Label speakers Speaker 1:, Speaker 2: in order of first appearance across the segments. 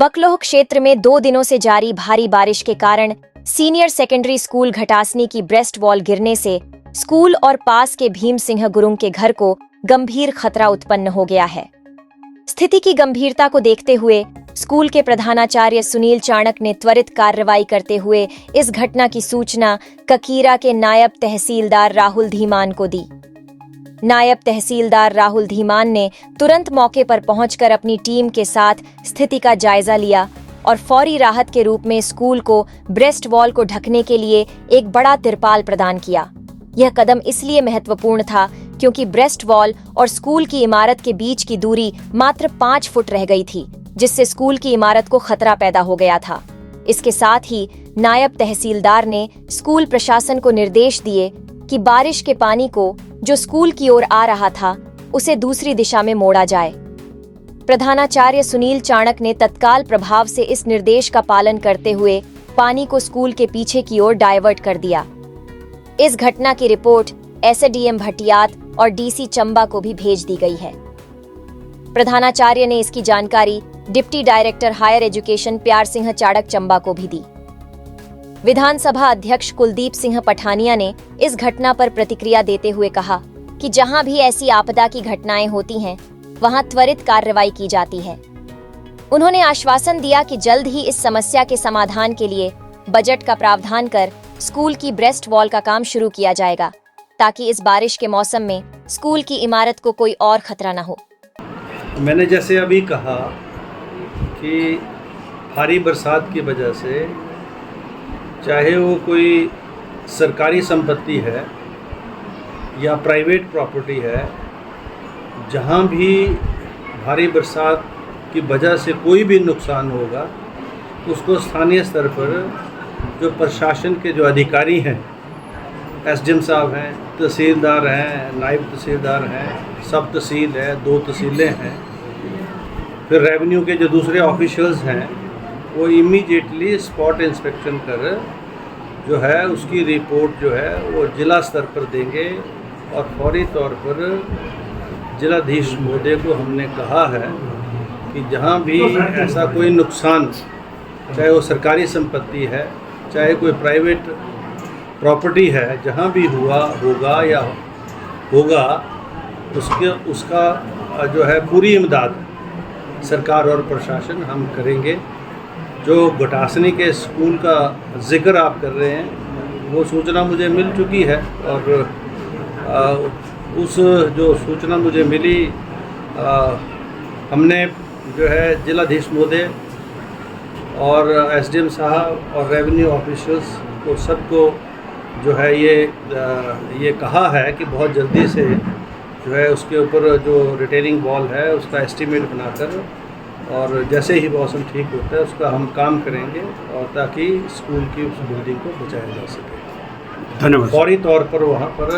Speaker 1: बकलोह क्षेत्र में 2 दिनों से जारी भारी बारिश के कारण सीनियर सेकेंडरी स्कूल घटासनी की ब्रेस्ट वॉल गिरने से स्कूल और पास के भीम सिंह गुरुंग के घर को गंभीर खतरा उत्पन्न हो गया है। स्थिति की गंभीरता को देखते हुए स्कूल के प्रधानाचार्य सुनील चाणक ने त्वरित कार्रवाई करते हुए इस घटना की सूचना ककीरा के नायब तहसीलदार राहुल धीमान को दी। नायब तहसीलदार राहुल धीमान ने तुरंत मौके पर पहुंचकर अपनी टीम के साथ स्थिति का जायजा लिया और फौरी राहत के रूप में स्कूल को ब्रेस्ट वॉल को ढकने के लिए एक बड़ा तिरपाल प्रदान किया। यह कदम इसलिए महत्वपूर्ण था क्योंकि ब्रेस्ट वॉल और स्कूल की इमारत के बीच की दूरी मात्र 5 फुट रह गई थी, जिससे स्कूल की इमारत को खतरा पैदा हो गया था। इसके साथ ही नायब तहसीलदार ने स्कूल प्रशासन को निर्देश दिए कि बारिश के पानी को जो स्कूल की ओर आ रहा था उसे दूसरी दिशा में मोड़ा जाए। प्रधानाचार्य सुनील चाणक ने तत्काल प्रभाव से इस निर्देश का पालन करते हुए पानी को स्कूल के पीछे की ओर डायवर्ट कर दिया। इस घटना की रिपोर्ट एसडीएम भटियात और डीसी चंबा को भी भेज दी गई है। प्रधानाचार्य ने इसकी जानकारी डिप्टी डायरेक्टर हायर एजुकेशन प्यार सिंह चाड़क चंबा को भी दी। विधानसभा अध्यक्ष कुलदीप सिंह पठानिया ने इस घटना पर प्रतिक्रिया देते हुए कहा कि जहां भी ऐसी आपदा की घटनाएं होती हैं, वहां त्वरित कार्रवाई की जाती है। उन्होंने आश्वासन दिया कि जल्द ही इस समस्या के समाधान के लिए बजट का प्रावधान कर स्कूल की ब्रेस्ट वॉल का काम शुरू किया जाएगा, ताकि इस बारिश के मौसम में स्कूल की इमारत को कोई और खतरा न हो।
Speaker 2: मैंने जैसे अभी कहा कि भारी बरसात की वजह से चाहे वो कोई सरकारी संपत्ति है या प्राइवेट प्रॉपर्टी है, जहाँ भी भारी बरसात की वजह से कोई भी नुकसान होगा, उसको स्थानीय स्तर पर जो प्रशासन के जो अधिकारी हैं, एसडीएम साहब हैं, तहसीलदार हैं, नायब तहसीलदार हैं, सब तहसील है, 2 तहसीलें हैं, फिर रेवेन्यू के जो दूसरे ऑफिशियल्स हैं, वो इमीडिएटली स्पॉट इंस्पेक्शन कर जो है उसकी रिपोर्ट जो है वो जिला स्तर पर देंगे। और फौरी तौर पर जिलाधीश महोदय को हमने कहा है कि जहाँ भी ऐसा कोई नुकसान, चाहे वो सरकारी संपत्ति है, चाहे कोई प्राइवेट प्रॉपर्टी है, जहाँ भी होगा या होगा, उसका जो है पूरी इमदाद सरकार और प्रशासन हम करेंगे। जो घटासनी के स्कूल का जिक्र आप कर रहे हैं, वो सूचना मुझे मिल चुकी है और उस जो सूचना मुझे मिली, हमने जो है जिलाधीश महोदय और एसडीएम साहब और रेवेन्यू ऑफिसर्स को सबको जो है ये कहा है कि बहुत जल्दी से जो है उसके ऊपर जो रिटेनिंग वॉल है उसका एस्टीमेट बनाकर, और जैसे ही मौसम ठीक होता है उसका हम काम करेंगे, और ताकि स्कूल की उस बिल्डिंग को बचाया जा सके।
Speaker 3: धन्यवाद।
Speaker 2: फौरी तौर पर वहाँ पर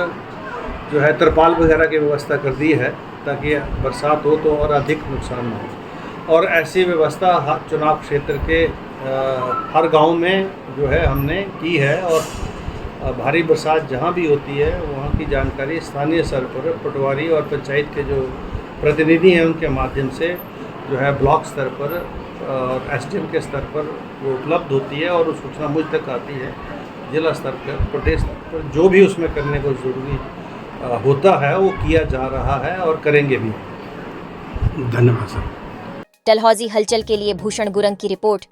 Speaker 2: जो है तिरपाल वगैरह की व्यवस्था कर दी है, ताकि बरसात हो तो और अधिक नुकसान न हो। और ऐसी व्यवस्था हर चुनाव क्षेत्र के हर गांव में जो है हमने की है, और भारी बरसात जहाँ भी होती है वहाँ की जानकारी स्थानीय स्तर पर पटवारी और पंचायत के जो प्रतिनिधि हैं उनके माध्यम से जो है ब्लॉक स्तर पर और एसडीएम के स्तर पर वो उपलब्ध होती है, और उस सूचना मुझ तक आती है। जिला स्तर पर, प्रदेश स्तर पर जो भी उसमें करने को ज़रूरी होता है वो किया जा रहा है और करेंगे भी।
Speaker 3: धन्यवाद सर।
Speaker 1: डलहौजी हलचल के लिए भूषण गुरंग की रिपोर्ट।